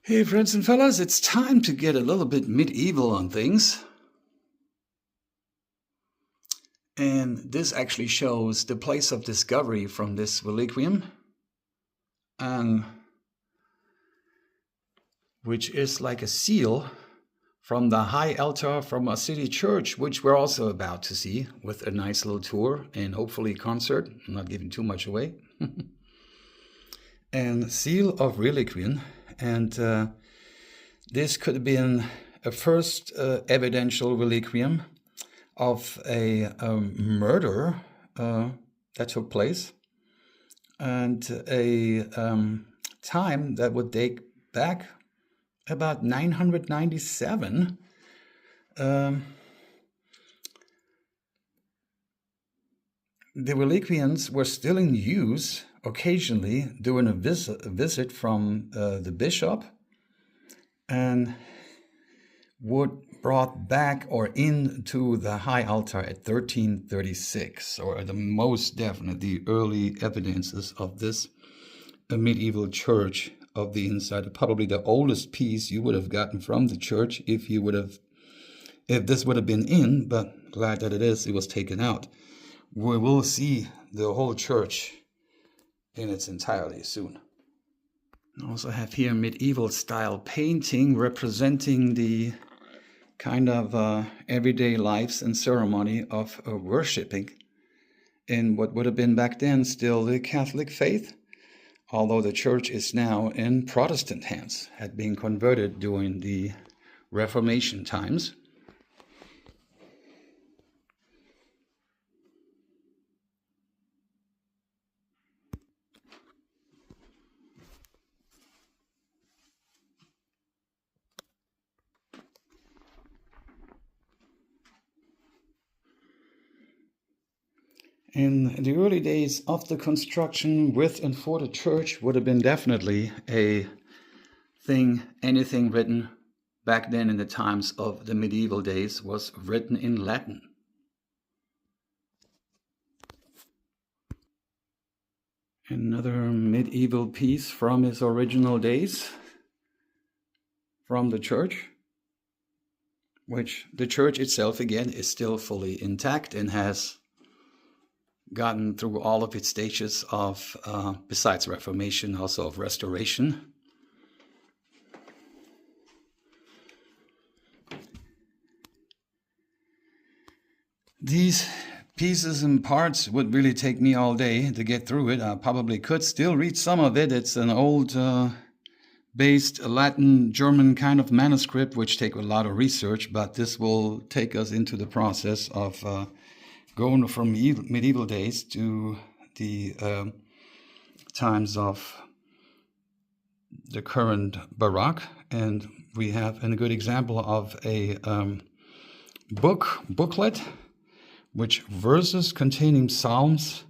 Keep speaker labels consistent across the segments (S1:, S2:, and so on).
S1: Hey, friends and fellas, it's time to get a little bit medieval on things. And this actually shows the place of discovery from this reliquiem, which is like a seal from the high altar from a city church, which we're also about to see with a nice little tour and hopefully concert. I'm not giving too much away. And seal of reliquien. And this could have been a first evidential reliquiem of a murder that took place, and a time that would date back about 997. The reliquiums were still in use occasionally during a visit from the bishop, and would brought back or into the high altar at 1336, or the most definitely early evidences of this medieval church of the inside. Probably the oldest piece you would have gotten from the church if this would have been in, but glad that it was taken out. We will see the whole church in its entirety soon. I also have here medieval style painting representing the kind of everyday lives and ceremony of worshipping in what would have been back then still the Catholic faith, although the church is now in Protestant hands, had been converted during the Reformation times. In the early days of the construction with and for the church would have been definitely a thing. Anything written back then in the times of the medieval days was written in Latin. Another medieval piece from its original days from the church, which the church itself again is still fully intact and has gotten through all of its stages of, besides Reformation, also of restoration. These pieces and parts would really take me all day to get through it. I probably could still read some of it. It's an old based Latin, German kind of manuscript, which take a lot of research, but this will take us into the process of going from medieval days to the times of the current Baroque. And we have a good example of a booklet, which verses containing psalms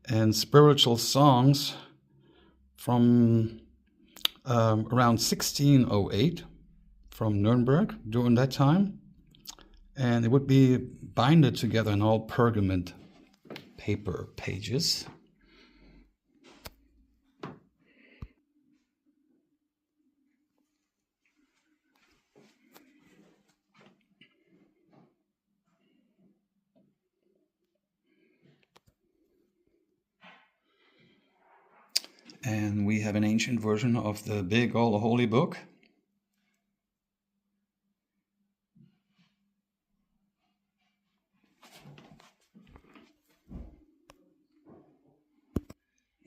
S1: and spiritual songs from around 1608 from Nuremberg during that time. And it would be binded together in all pergament paper pages. And we have an ancient version of the big old holy book.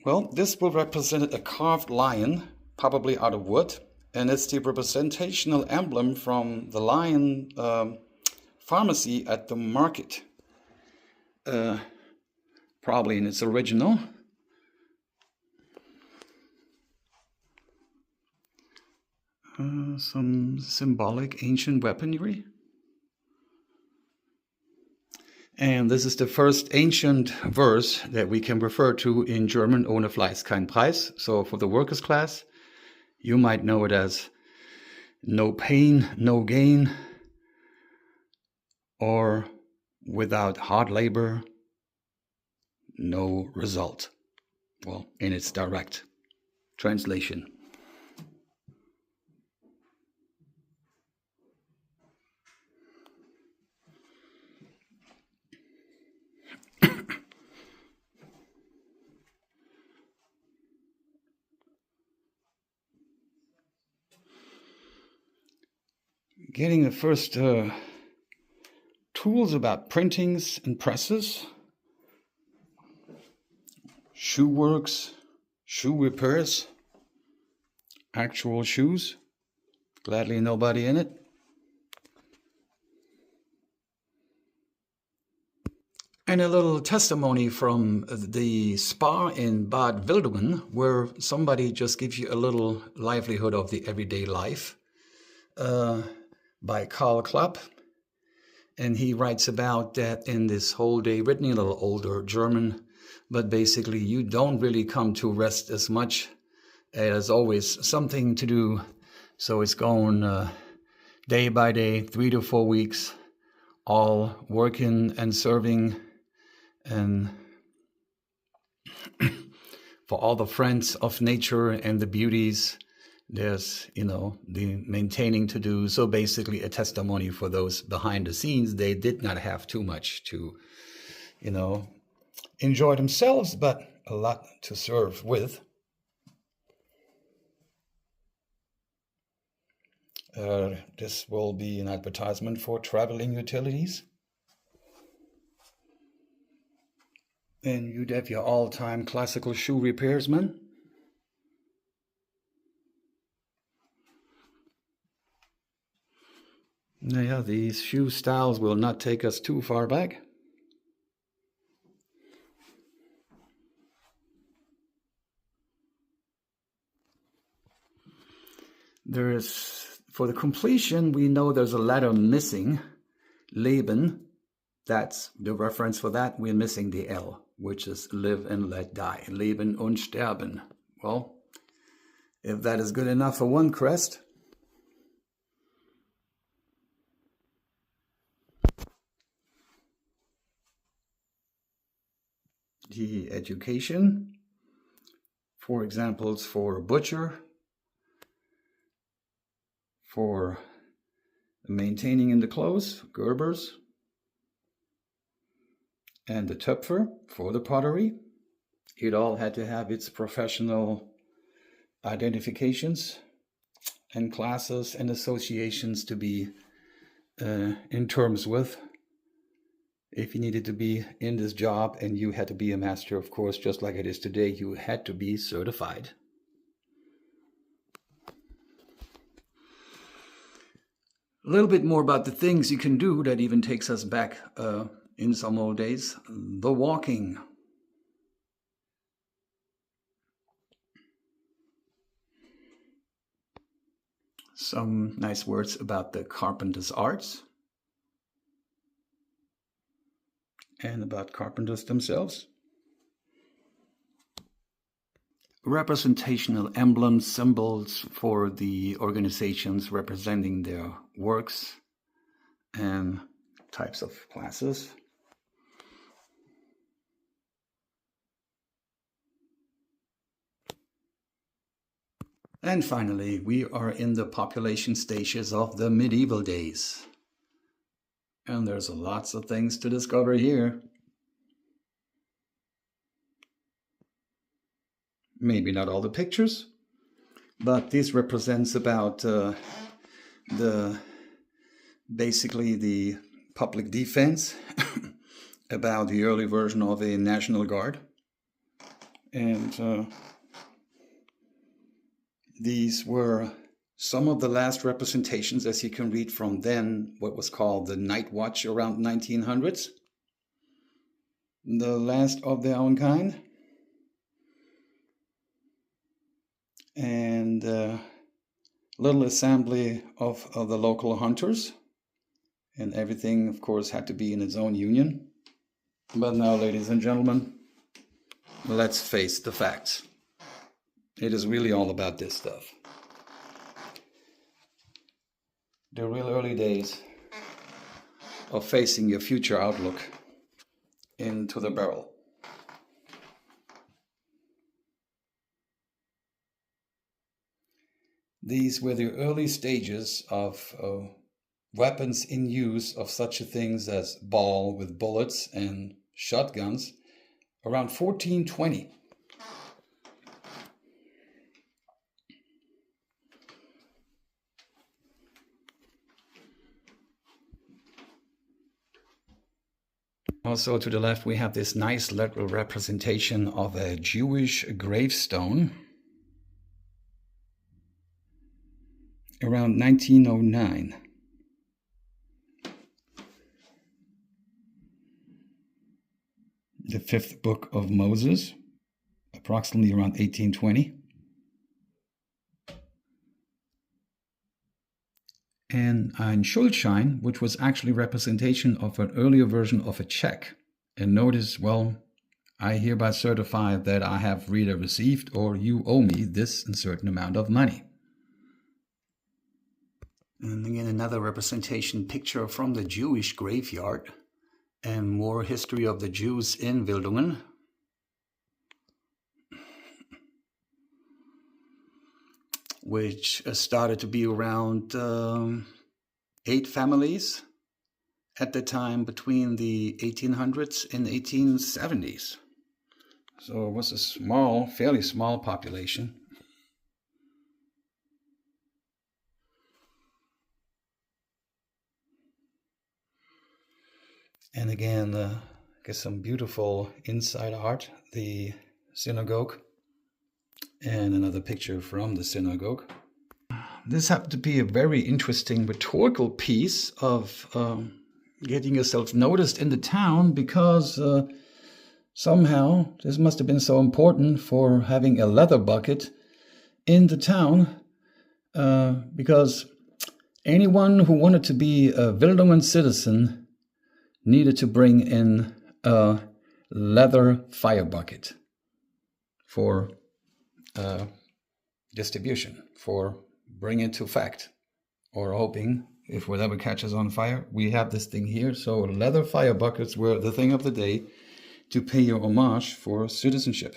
S1: Well, this will represent a carved lion, probably out of wood, and it's the representational emblem from the lion pharmacy at the market, probably in its original. Some symbolic ancient weaponry. And this is the first ancient verse that we can refer to in German, ohne Fleiß kein Preis. So for the workers' class, you might know it as no pain, no gain, or without hard labor, no result. Well, in its direct translation. getting the first tools about printings and presses, shoe works, shoe repairs, actual shoes, gladly nobody in it. And a little testimony from the spa in Bad Wildungen, where somebody just gives you a little livelihood of the everyday life, by Karl Klapp. And he writes about that in this whole day, written in a little older German, but basically you don't really come to rest as much. There's always something to do. So it's going day by day, 3 to 4 weeks, all working and serving. And for all the friends of nature and the beauties, there's, the maintaining to do. So basically a testimony for those behind the scenes. They did not have too much to, enjoy themselves, but a lot to serve with. This will be an advertisement for traveling utilities. And you'd have your all-time classical shoe repairsman. Yeah, these shoe styles will not take us too far back. For the completion, we know there's a letter missing, Leben. That's the reference for that. We're missing the L, which is live and let die. Leben und sterben. Well, if that is good enough for one crest, the education, for examples for a butcher, for maintaining in the clothes, Gerbers, and the Töpfer for the pottery. It all had to have its professional identifications and classes and associations to be in terms with. If you needed to be in this job and you had to be a master, of course, just like it is today, you had to be certified. A little bit more about the things you can do that even takes us back in some old days. The walking. Some nice words about the carpenter's arts and about carpenters themselves. Representational emblems, symbols for the organizations representing their works and types of classes. And finally, we are in the population stages of the medieval days. And there's lots of things to discover here. Maybe not all the pictures, but this represents about basically the public defense about the early version of a National Guard. And these were some of the last representations, as you can read from then, what was called the Night Watch around 1900s. The last of their own kind. And a little assembly of the local hunters. And everything, of course, had to be in its own union. But now, ladies and gentlemen, let's face the facts. It is really all about this stuff. The real early days of facing your future outlook into the barrel. These were the early stages of weapons in use of such things as ball with bullets and shotguns around 1420. Also to the left we have this nice little representation of a Jewish gravestone around 1909. The fifth book of Moses, approximately around 1820. And ein Schuldschein, which was actually representation of an earlier version of a check. And notice, well, I hereby certify that I have either received or you owe me this certain amount of money. And again, another representation picture from the Jewish graveyard and more history of the Jews in Wildungen. Which started to be around 8 families at the time between the 1800s and 1870s. So it was a small, fairly small population. And again, get some beautiful inside art, the synagogue. And another picture from the synagogue. This happened to be a very interesting rhetorical piece of getting yourself noticed in the town, because somehow this must have been so important for having a leather bucket in the town, because anyone who wanted to be a Wildungen citizen needed to bring in a leather fire bucket for distribution, for bringing it to fact, or hoping if whatever catches on fire, we have this thing here. So leather fire buckets were the thing of the day to pay your homage for citizenship.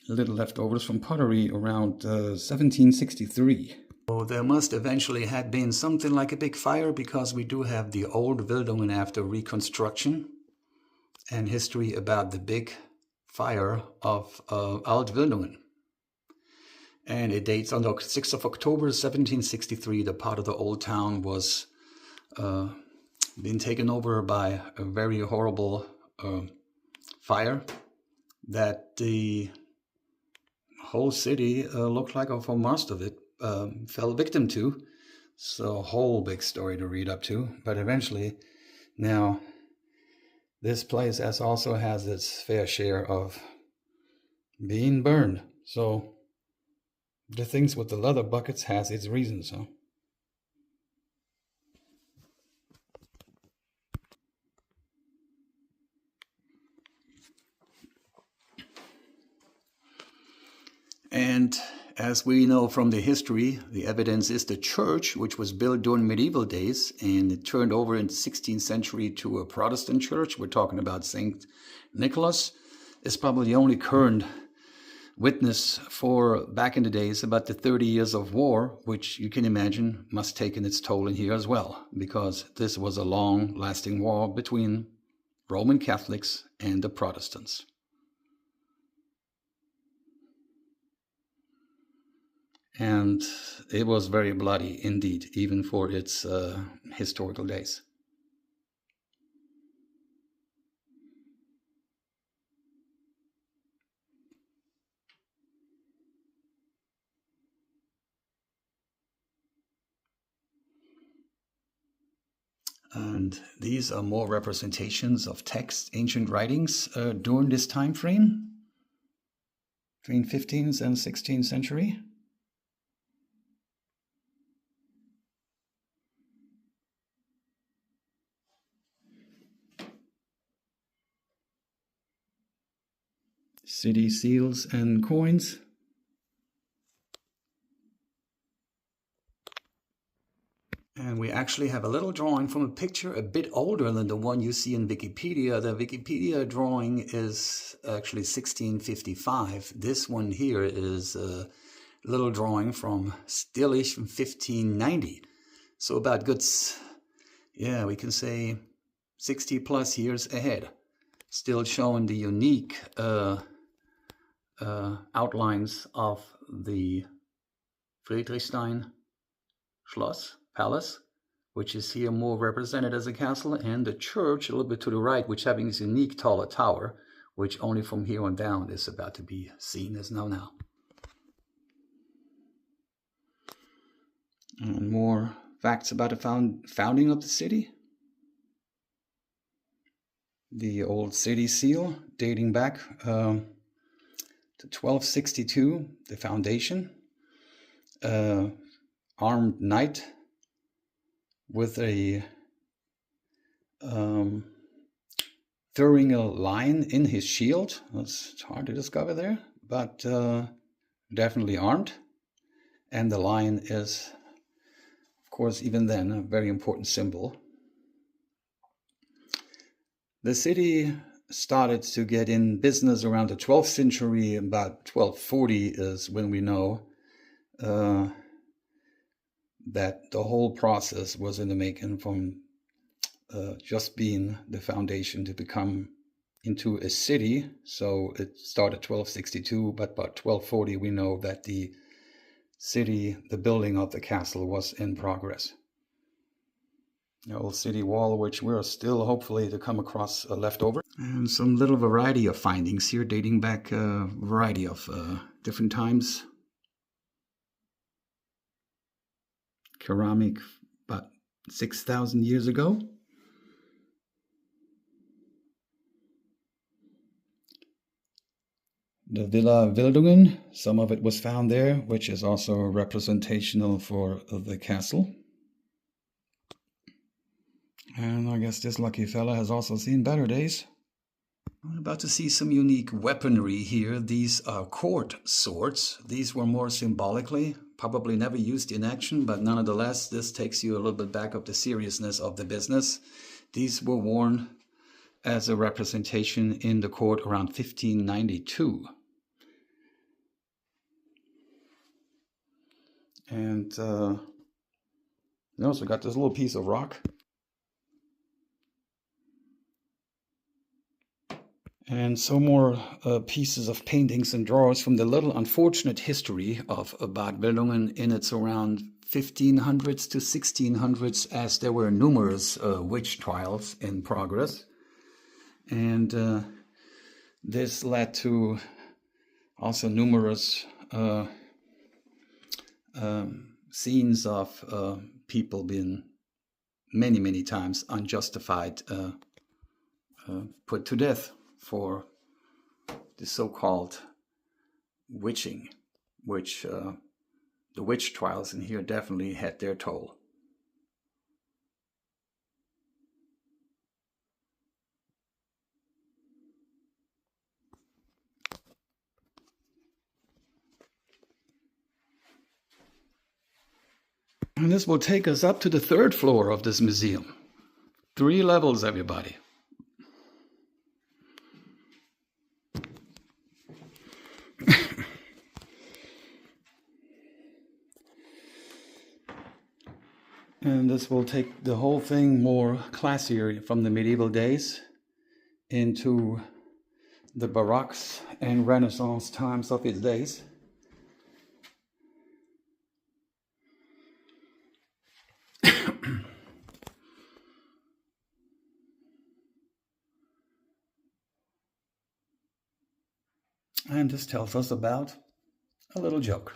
S1: Little leftovers from pottery around 1763. So there must eventually have been something like a big fire, because we do have the old Wildungen after reconstruction and history about the big fire of Alt Wildungen. And it dates on the 6th of October 1763. The part of the old town was being taken over by a very horrible fire that the whole city looked like, or for most of it, fell victim to. So a whole big story to read up to. But eventually, now, this place also has its fair share of being burned. So the things with the leather buckets has its reasons. Huh? And as we know from the history, the evidence is the church, which was built during medieval days, and it turned over in the 16th century to a Protestant church. We're talking about St. Nicholas. Is probably the only current witness for back in the days about the 30 years of war, which you can imagine must have taken its toll in here as well, because this was a long-lasting war between Roman Catholics and the Protestants. And it was very bloody indeed, even for its historical days. And these are more representations of texts, ancient writings during this time frame, between 15th and 16th century. City seals and coins. And we actually have a little drawing from a picture a bit older than the one you see in Wikipedia. The Wikipedia drawing is actually 1655. This one here is a little drawing from Stillish from 1590. So about good, yeah, we can say 60 plus years ahead. Still showing the unique outlines of the Friedrichstein Schloss, Palace, which is here more represented as a castle, and the church a little bit to the right, which having this unique taller tower, which only from here on down is about to be seen as now. And more facts about the founding of the city. The old city seal dating back to 1262, the foundation. Armed knight with a throwing a lion in his shield. It's hard to discover there, but definitely armed. And the lion is, of course, even then, a very important symbol. The city started to get in business around the 12th century. About 1240 is when we know that the whole process was in the making, from just being the foundation to become into a city. So it started 1262, but by 1240 we know that the city, the building of the castle, was in progress. The old city wall, which we're still hopefully to come across left over. And some little variety of findings here dating back a variety of different times. Ceramic about 6,000 years ago. The Villa Wildungen, some of it was found there, which is also representational for the castle. And I guess this lucky fella has also seen better days. I'm about to see some unique weaponry here. These are court swords. These were more symbolically, probably never used in action, but nonetheless, this takes you a little bit back of the seriousness of the business. These were worn as a representation in the court around 1592. And you also got this little piece of rock. And some more pieces of paintings and drawings from the little unfortunate history of Bad Wildungen in its around 1500s to 1600s, as there were numerous witch trials in progress. And this led to also numerous scenes of people being many times unjustified put to death for the so-called witching, which the witch trials in here definitely had their toll. And this will take us up to the 3rd floor of this museum. 3 levels, everybody. And this will take the whole thing more classier from the medieval days into the Baroque and Renaissance times of its days. And this tells us about a little joke.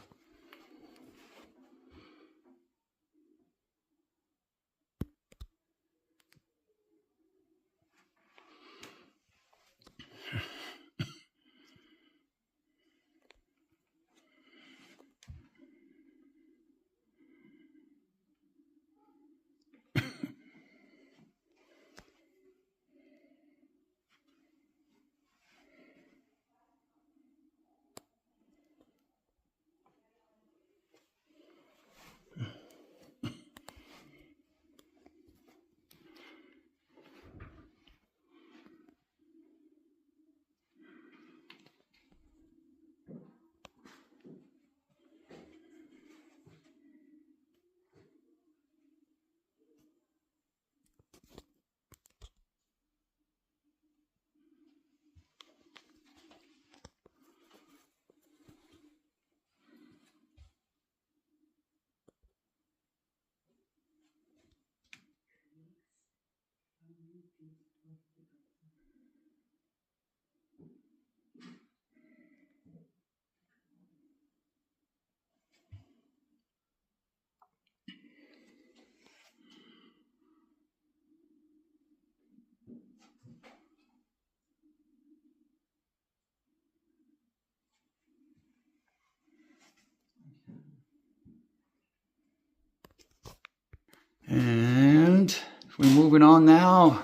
S1: And we're moving on now.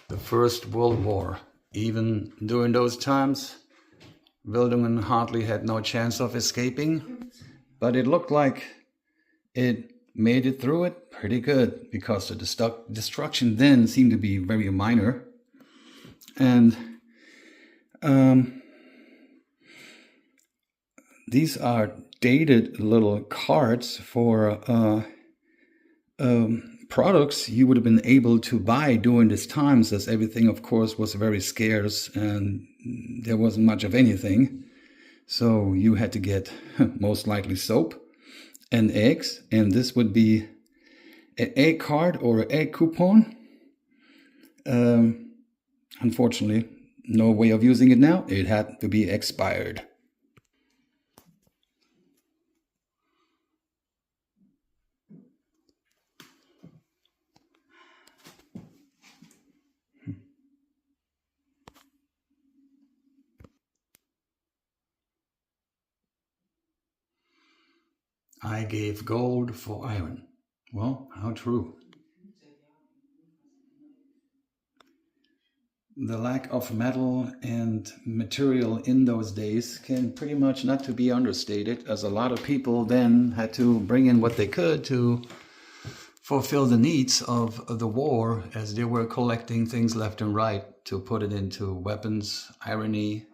S1: The First World War. Even during those times, Wildungen hardly had no chance of escaping, but it looked like it made it through it pretty good because the destruction then seemed to be very minor. And these are dated little cards for products you would have been able to buy during these times, as everything, of course, was very scarce and there wasn't much of anything. So you had to get most likely soap and eggs, and this would be an egg card or an egg coupon. Unfortunately, no way of using it now. It had to be expired. I gave gold for iron. Well, how true. The lack of metal and material in those days can pretty much not to be understated, as a lot of people then had to bring in what they could to fulfill the needs of the war, as they were collecting things left and right to put it into weapons, irony,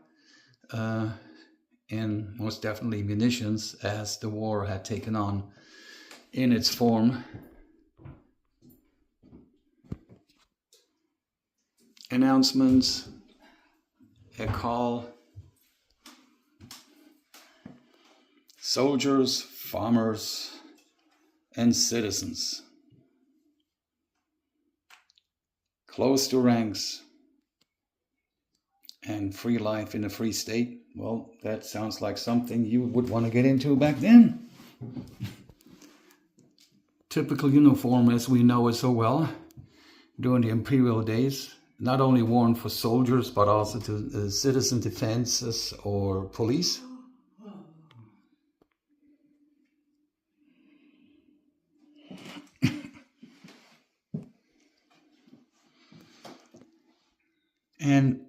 S1: and most definitely munitions, as the war had taken on in its form. Announcements, a call, soldiers, farmers, and citizens. Close to ranks and free life in a free state. Well, that sounds like something you would want to get into back then. Typical uniform as we know it so well during the imperial days, not only worn for soldiers but also to citizen defenses or police. And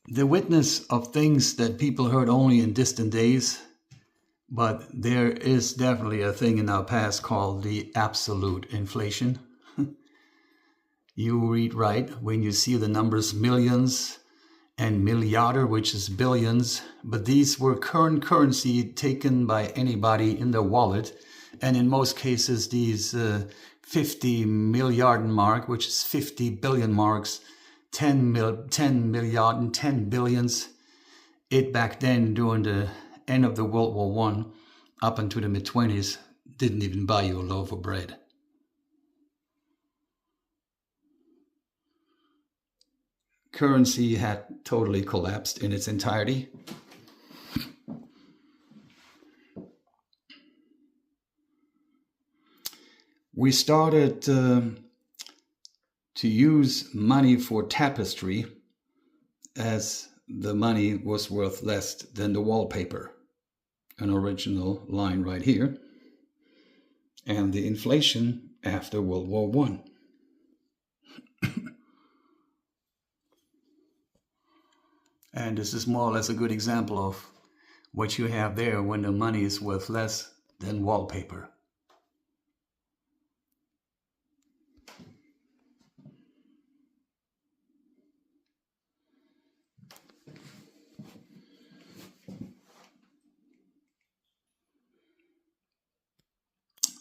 S1: the witness of things that people heard only in distant days, but there is definitely a thing in our past called the absolute inflation. You read right when you see the numbers millions and milliarder, which is billions, but these were current currency taken by anybody in their wallet, and in most cases these 50 milliard mark, which is 50 billion marks, 10 milliard and 10 billions. It back then, during the end of the World War I, up into the mid-20s, didn't even buy you a loaf of bread. Currency had totally collapsed in its entirety. We started to use money for tapestry, as the money was worth less than the wallpaper. An original line right here. And the inflation after World War I. And this is more or less a good example of what you have there when the money is worth less than wallpaper.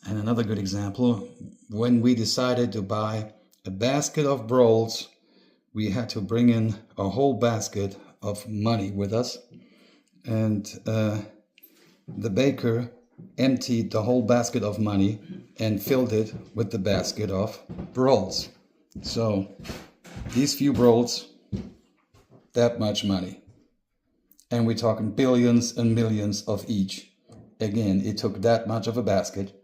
S1: And another good example, when we decided to buy a basket of rolls, we had to bring in a whole basket of money with us. And the baker emptied the whole basket of money and filled it with the basket of rolls. So these few rolls, that much money. And we're talking billions and millions of each. Again, it took that much of a basket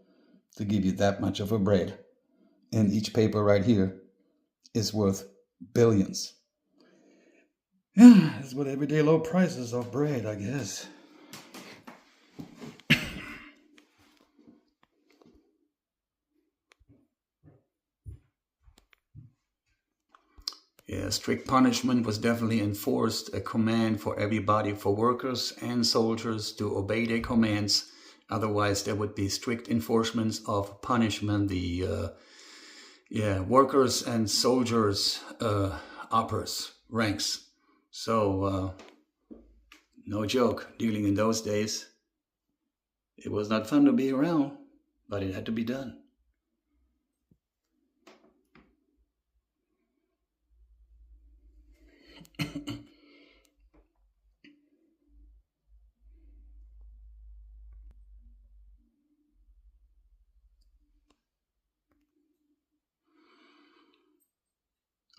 S1: to give you that much of a bread. And each paper right here is worth billions. Yeah, that's what everyday low prices of bread, I guess. Yeah, strict punishment was definitely enforced, a command for everybody, for workers and soldiers to obey their commands. Otherwise, there would be strict enforcement of punishment. The workers and soldiers, uppers, ranks. So, no joke, dealing in those days. It was not fun to be around, but it had to be done.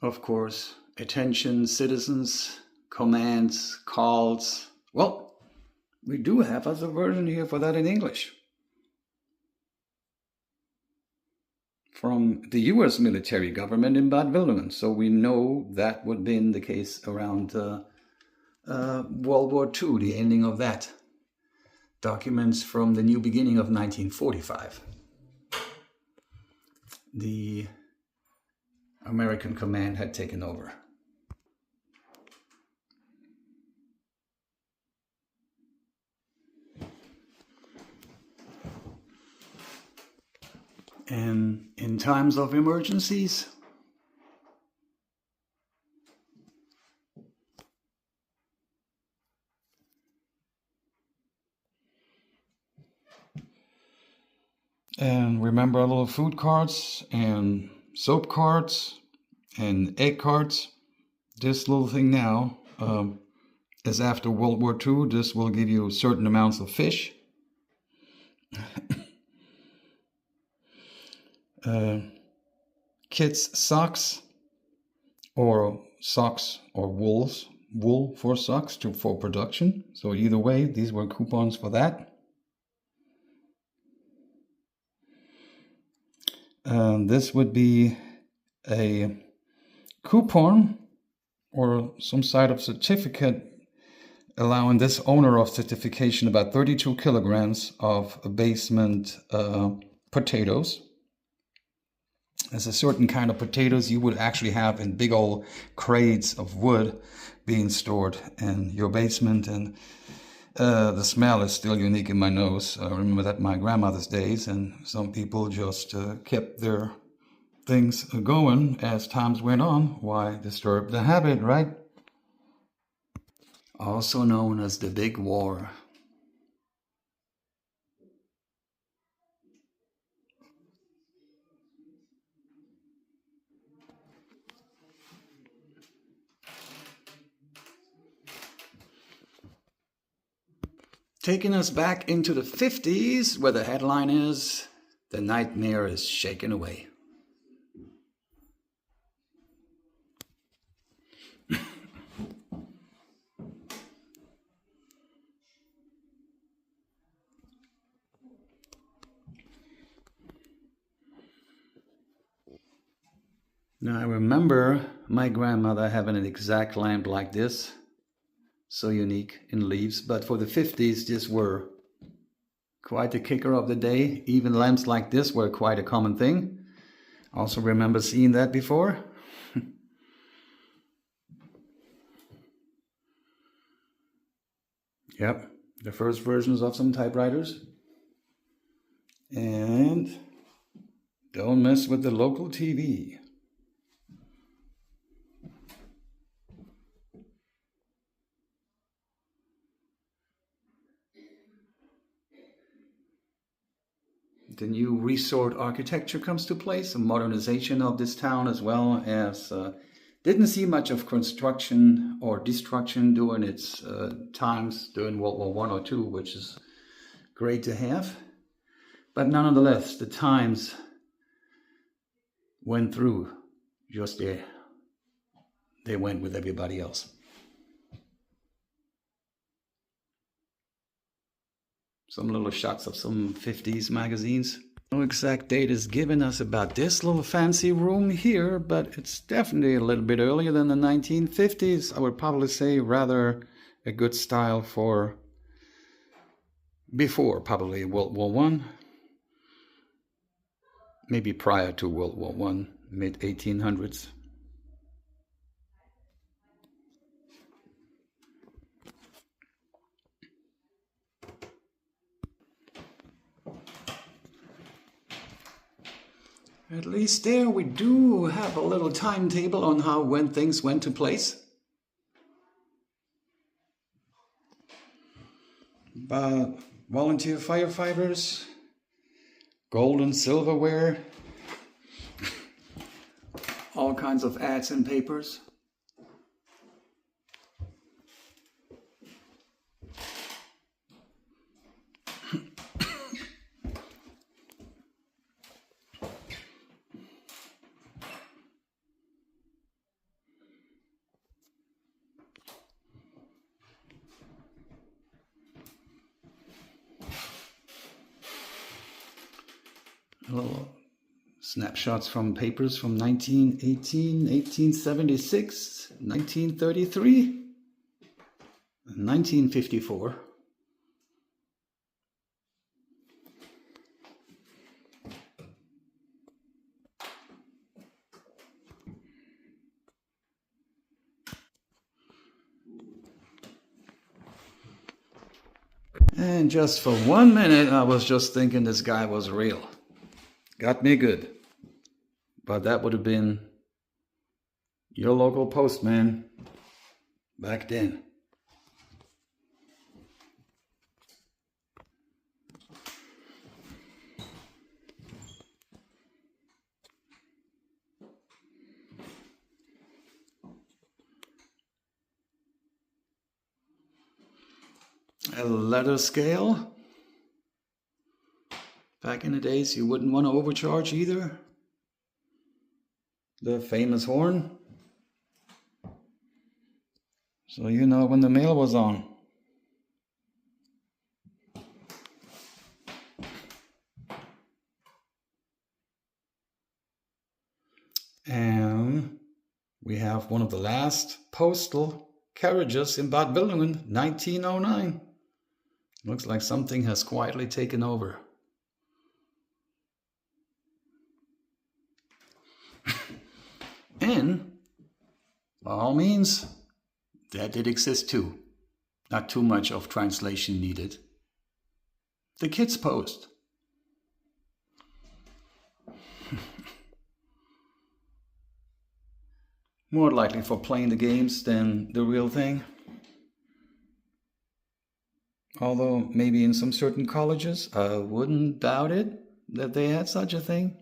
S1: Of course, attention, citizens, commands, calls. Well, we do have a version here for that in English. From the US military government in Bad Wildungen. So we know that would have been the case around World War II, the ending of that. Documents from the new beginning of 1945. The American command had taken over. And in times of emergencies, and remember our little food carts and soap carts and egg carts. This little thing now is after World War II. This will give you certain amounts of fish. Kids' socks or wool for socks for production. So either way, these were coupons for that. This would be a coupon or some sort of certificate allowing this owner of certification about 32 kilograms of basement potatoes. There's a certain kind of potatoes you would actually have in big old crates of wood being stored in your basement, and the smell is still unique in my nose. I remember that in my grandmother's days, and some people just kept their things going as times went on. Why disturb the habit, right? Also known as the Big War. Taking us back into the 50s, where the headline is, "The Nightmare is Shaken Away." Now I remember my grandmother having an exact lamp like this. So unique in leaves, but for the 50s, these were quite the kicker of the day. Even lamps like this were quite a common thing. Also remember seeing that before. Yep, the first versions of some typewriters. And don't mess with the local TV. The new resort architecture comes to place, a modernization of this town, as well as didn't see much of construction or destruction during its times during World War I or II, which is great to have. But nonetheless, the times went through just they went with everybody else. Some little shots of some 50s magazines. No exact date is given us about this little fancy room here, but it's definitely a little bit earlier than the 1950s. I would probably say rather a good style for before probably World War I. Maybe prior to World War I, mid 1800s. At least there we do have a little timetable on when things went to place. But volunteer firefighters, gold and silverware, all kinds of ads and papers. Little snapshots from papers from 1918, 1876, 1933, and 1954. And just for 1 minute, I was just thinking this guy was real. Got me good. But that would have been your local postman back then. A letter scale. Back in the days, you wouldn't want to overcharge either. The famous horn. So you know when the mail was on. And we have one of the last postal carriages in Bad Wildungen, 1909. Looks like something has quietly taken over. And, by all means, that did exist too. Not too much of translation needed. The Kids Post. More likely for playing the games than the real thing. Although maybe in some certain colleges, I wouldn't doubt it that they had such a thing.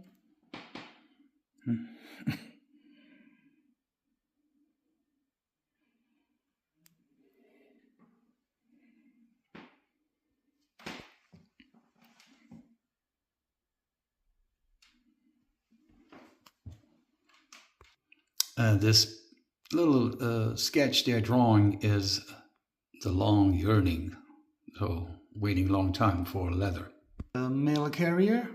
S1: This little sketch they're drawing is the long yearning, so waiting a long time for leather. A mail carrier.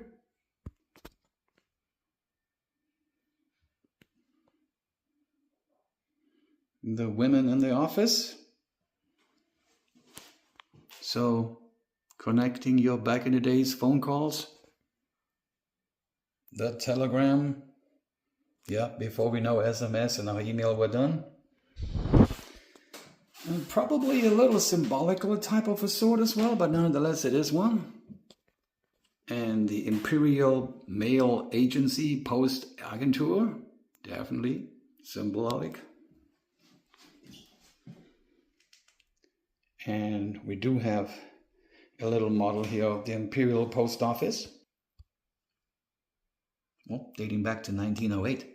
S1: The women in the office. So connecting your back in the days phone calls. The telegram. Yeah, before we know SMS and our email were done. And probably a little symbolical type of a sort as well, but nonetheless it is one. And the Imperial Mail Agency Post Agentur, definitely symbolic. And we do have a little model here of the Imperial Post Office. Well, dating back to 1908.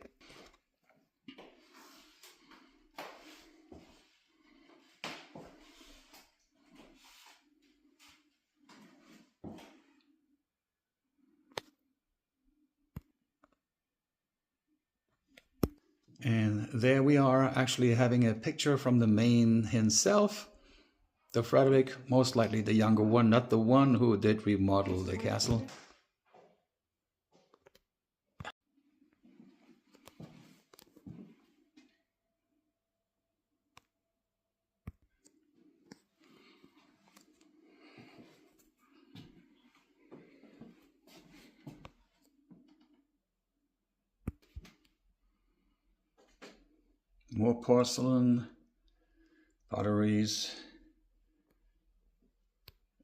S1: And there we are actually having a picture from the Maine himself. The Frederick, most likely the younger one, not the one who did remodel the castle. More porcelain, potteries,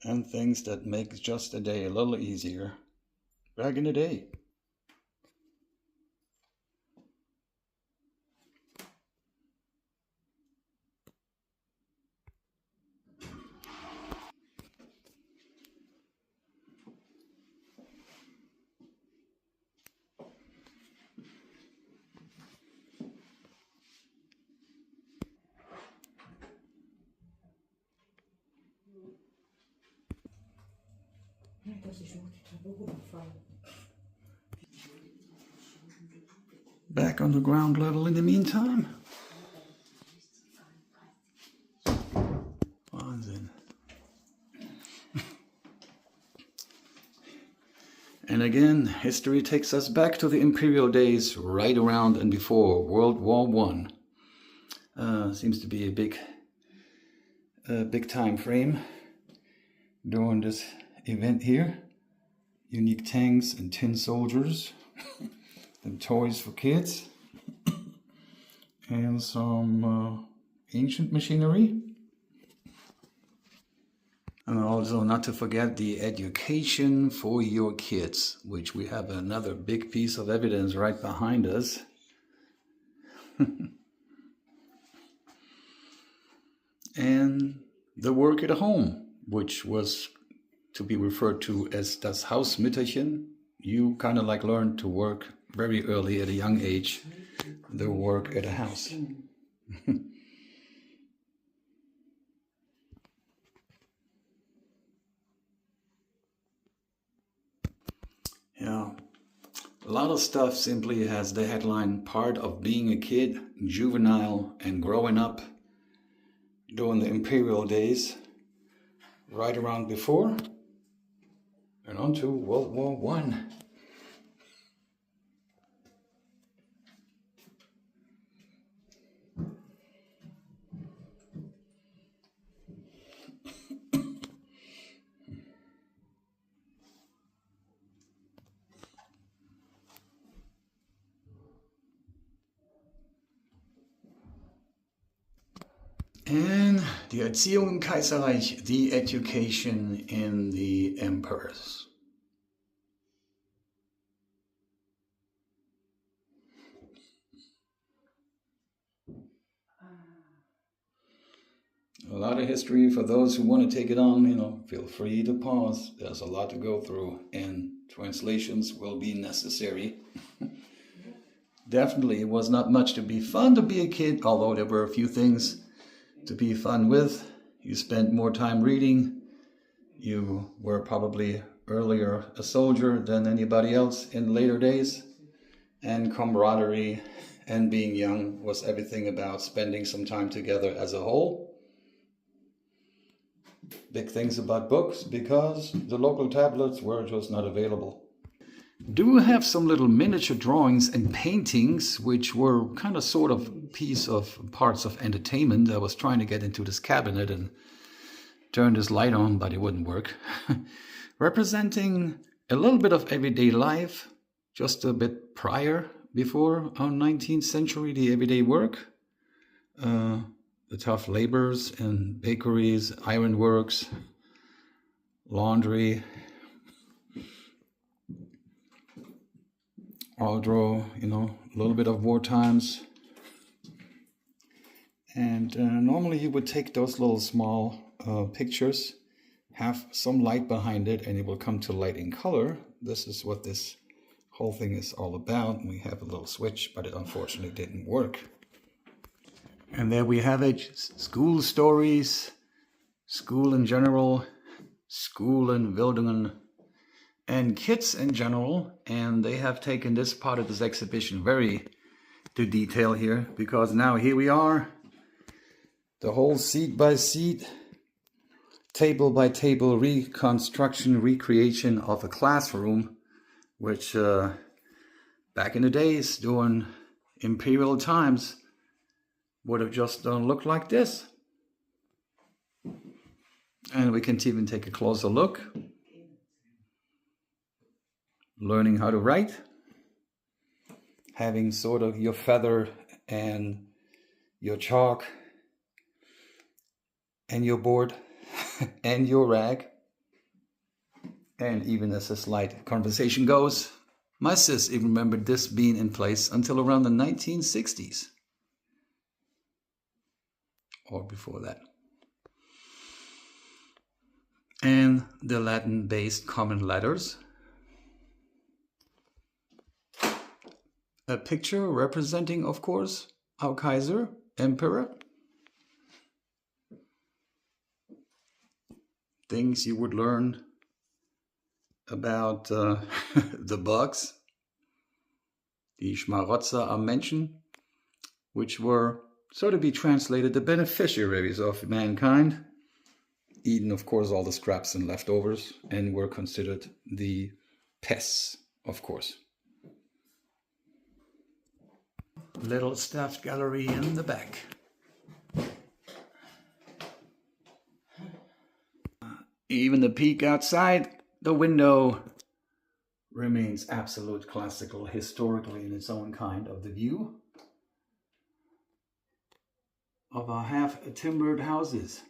S1: and things that make just a day a little easier back in the day. Back on the ground level in the meantime. Wahnsinn. And again, history takes us back to the imperial days, right around and before World War I. Seems to be a big time frame during this event here. Unique tanks and tin soldiers, and toys for kids, and some ancient machinery. And also not to forget the education for your kids, which we have another big piece of evidence right behind us. And the work at home, which was to be referred to as das Hausmütterchen. You kind of like learned to work very early at a young age, the work at a house. Yeah, a lot of stuff simply has the headline part of being a kid, juvenile, and growing up during the imperial days, right around before and on to World War I. And die Erziehung im Kaiserreich, the education in the emperors. A lot of history for those who want to take it on, feel free to pause. There's a lot to go through, and translations will be necessary. Definitely, it was not much to be fun to be a kid, although there were a few things to be fun with. You spent more time reading. You were probably earlier a soldier than anybody else in later days. And camaraderie and being young was everything about spending some time together as a whole. Big things about books because the local tablets were just not available. Do have some little miniature drawings and paintings, which were kind of sort of parts of entertainment. I was trying to get into this cabinet and turn this light on, but it wouldn't work. Representing a little bit of everyday life, just a bit before our 19th century, the everyday work. The tough labors in bakeries, ironworks, laundry. I'll draw, a little bit of war times. And normally you would take those little small pictures, have some light behind it, and it will come to light in color. This is what this whole thing is all about. We have a little switch, but it unfortunately didn't work. And there we have it, school stories, school in general, school in Wildungen, and kids in general. And they have taken this part of this exhibition very to detail here, because now here we are, the whole seat by seat, table by table recreation of a classroom, which back in the days during imperial times would have just looked like this. And we can even take a closer look. Learning how to write, having sort of your feather and your chalk and your board and your rag. And even as a slight conversation goes, my sis even remembered this being in place until around the 1960s. Or before that. And the Latin-based common letters. A picture representing, of course, our Kaiser, Emperor. Things you would learn about the bugs, die Schmarotzer am Menschen, which were, so to be translated, the beneficiaries of mankind, eating, of course, all the scraps and leftovers, and were considered the pests, of course. Little staffed gallery in the back. Even the peak outside the window remains absolute classical, historically in its own kind of the view of our half-timbered houses.